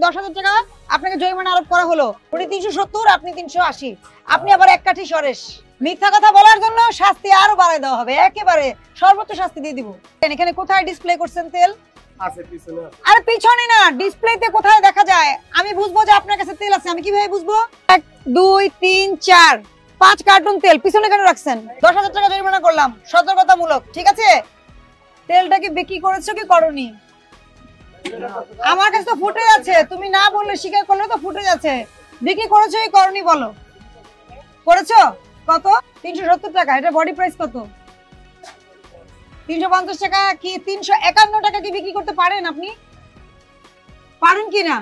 10,000 টাকা আপনাকে জরিমানা আরোপ করা হলো। উনি 370, আপনি 380, আপনি আবার এক কাঠি সরেশ। মিথ্যা কথা বলার জন্য শাস্তি আরো বাড়ায় দেওয়া হবে, একেবারে সর্বোচ্চ শাস্তি দিয়ে দিব। এখানে কোথায় ডিসপ্লে করছেন তেল? আছে পিছনে। আরে পিছনে না, ডিসপ্লেতে কোথায় দেখা যায়? আমি বুঝবো যে আপনার কাছে তেল আছে, আমি কিভাবে বুঝবো? 1 2 3 4 5 কার্টুন তেল পিছনে কেন রাখছেন? 10,000 টাকা জরিমানা করলাম, সতর্কতামূলক, ঠিক আছে? তেলটা কি বিক্রি করেছো কি করনি? আমার কাছে তো ফুটেজ আছে, তুমি না বললে স্বীকার করলে তো ফুটেজ আছে। বিক্রি করেছো কি করনি বলো। করেছো? কত? 370 টাকা। এটা বডি প্রাইস কত? 350 টাকা। কি 351 টাকা কি বিক্রি করতে পারেন আপনি? পারেন কি না?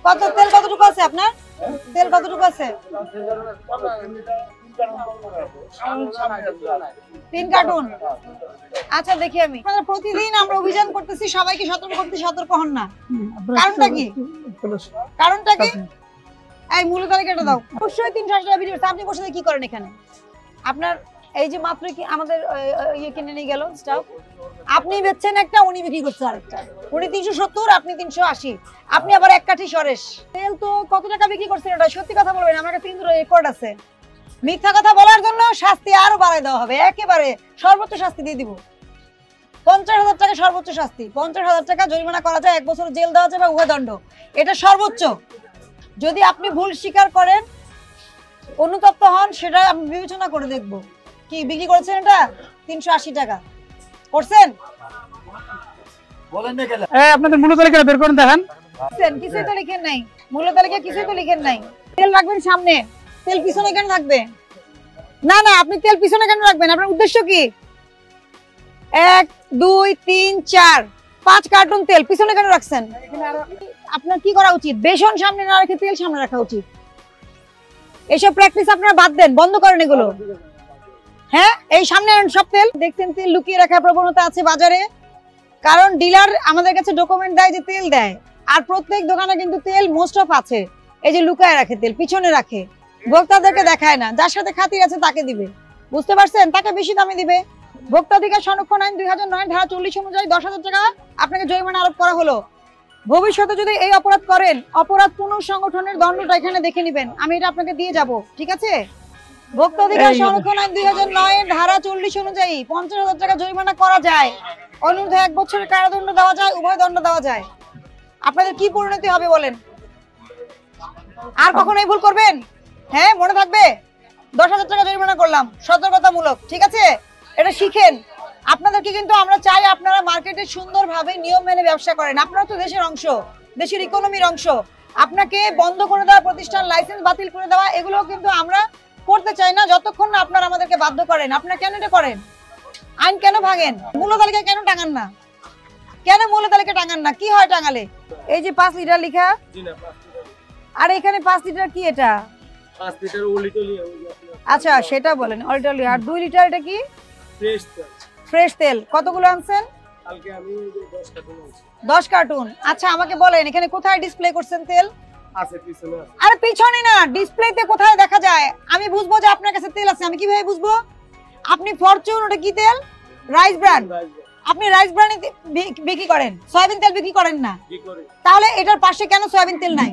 কত তেল কতটুকু আছে আপনার? তেল কতটুকু আছে? 3 কার্টুন। আচ্ছা দেখি আমি। আপনারা প্রতিদিন আমরা অভিযান করতেছি, সবাইকে সতর্ক করতে, সতর্ক হন না। কারণটা কি? কারণটা কি? এই মূল্য তালিকাটা দাও। অবশ্যই 380 টাকা ভিডিও। আপনি বসে কি করেন এখানে? আপনার এই যে মাত্র কি আমাদের ইয়ে কিনে নিয়ে গেল স্টাফ, আপনি বেচছেন একটা, উনি বিক্রি করছে আরেকটা। উনি 370, আপনি 380, আপনি আবার এক কাঠি সরেশ। তেল তো কত টাকা বিক্রি করছেন এটা সত্যি কথা বলবেন, আমার কাছে কিন্তু রেকর্ড আছে। মিথ্যা কথা বলার জন্য শাস্তি আরো বাড়ায় দেওয়া হবে, একেবারে সর্বোচ্চ শাস্তি দিয়ে দিব। 50,000 টাকা সর্বোচ্চ শাস্তি, 50,000 টাকা জরিমানা করা যায়, 1 বছর জেল দেওয়া যাবে, উভয়দণ্ড। এটা সর্বোচ্চ। যদি আপনি ভুল স্বীকার করেন, অনুতপ্ত হন, সেটা আমি বিবেচনা করে দেখব। কি বিক্রি করেছেন এটা? 380 টাকা করছেন? বলেন না কেন? আপনাদের মূল্য তালিকা বের করে দেখান। কিছুই তো লিখেন নাই, মূল্য তালিকা কিছুই তো লিখেন নাই। তেল রাখবেন সামনে, তেল পিছনে কেন থাকবে? না না, আপনি তেল পিছনে কেন রাখবেন? আপনার উদ্দেশ্য কি? 1 2 3 4 5 কার্টুন তেল পিছনে কেন রাখছেন? আপনার কি করা উচিত? বেসন সামনে না রেখে তেল সামনে রাখা উচিত। এইসব প্র্যাকটিস আপনারা বাদ দেন, বন্ধ করেন এগুলো। হ্যাঁ, এই সামনে সব তেল দেখছেন, তেল লুকিয়ে রাখার প্রবণতা আছে বাজারে। কারণ ডিলার আমাদের কাছে ডকুমেন্ট দেয় যে তেল দেয়, আর প্রত্যেক দোকানে কিন্তু তেল মোস্ট অফ আছে। এই যে লুকায় রাখে তেল, পিছনে রাখে, ভোক্তাদেরকে দেখায় না। যার সাথে খাতির আছে তাকে দিবে, বুঝতে পারছেন? তাকে বেশি দামে দিবে। ভোক্তাধিকার সংরক্ষণ আইন 2009 ধারা 40 অনুযায়ী 10,000 টাকা আপনাকে জরিমানা আরোপ করা হলো। ভবিষ্যতে যদি এই অপরাধ করেন, অপরাধ পুনঃসংগঠনের দণ্ডটা এখানে দেখে নেবেন, আমি এটা আপনাকে দিয়ে যাব, ঠিক আছে? ভোক্তাধিকার সংরক্ষণ আইন 2009 ধারা 40 অনুযায়ী 50,000 টাকা জরিমানা করা যায়, অনূর্ধ্ব 1 বছরের কারাদণ্ড দেওয়া যায়, উভয় দণ্ড দেওয়া যায়। আপনাদের কি পরিণতি হবে বলেন? আর কখনো এই ভুল করবেন? হ্যাঁ, মনে থাকবে। 10,000 টাকা জরিমানা করলাম, সতর্কতামূলক, ঠিক আছে? এটা শিখেন। আপনাদেরকে কিন্তু আমরা চাই আপনারা মার্কেটে সুন্দরভাবে নিয়ম মেনে ব্যবসা করেন। আপনারা তো দেশের অংশ, দেশের ইকোনমির অংশ। আপনাকে বন্ধ করে দেওয়া প্রতিষ্ঠান, লাইসেন্স বাতিল করে দেওয়া, এগুলো কিন্তু আমরা করতে চাই না যতক্ষণ না আপনারা আমাদেরকে বাধ্য করেন। আপনারা কেন এটা করেন? আইন কেন ভাঙেন? মূল্য তালিকা কেন টাঙান না? কেন মূল্য তালিকা টাঙান না? কি হয় টাঙালে? এই যে 5 লিটার লেখা, আর এখানে 5 লিটার কি এটা? 5 লিটার ওলিটলি। আচ্ছা সেটা বলেন, অল্টারলি। আর 2 লিটার এটা কি? ফ্রেশ তেল। ফ্রেশ তেল কতগুলো আনছেন? কালকে আমি 10 কার্টুন আনছি। 10 কার্টুন। আচ্ছা আমাকে বলেন, এখানে কোথায় ডিসপ্লে করছেন তেল? আছে পিছনে। আরে পিছনে না, ডিসপ্লেতে কোথায় দেখা যায়? আমি বুঝবো যে আপনার কাছে তেল আছে, আমি কিভাবে বুঝবো? আপনি ফরচুন, ওটা কি তেল? Rice brand. আপনি রাইস ব্র্যান্ড বিক্রি করেন, সয়াবিন তেল বিক্রি করেন না। কি করে? তাহলে এটার পাশে কেন সয়াবিন তেল নাই?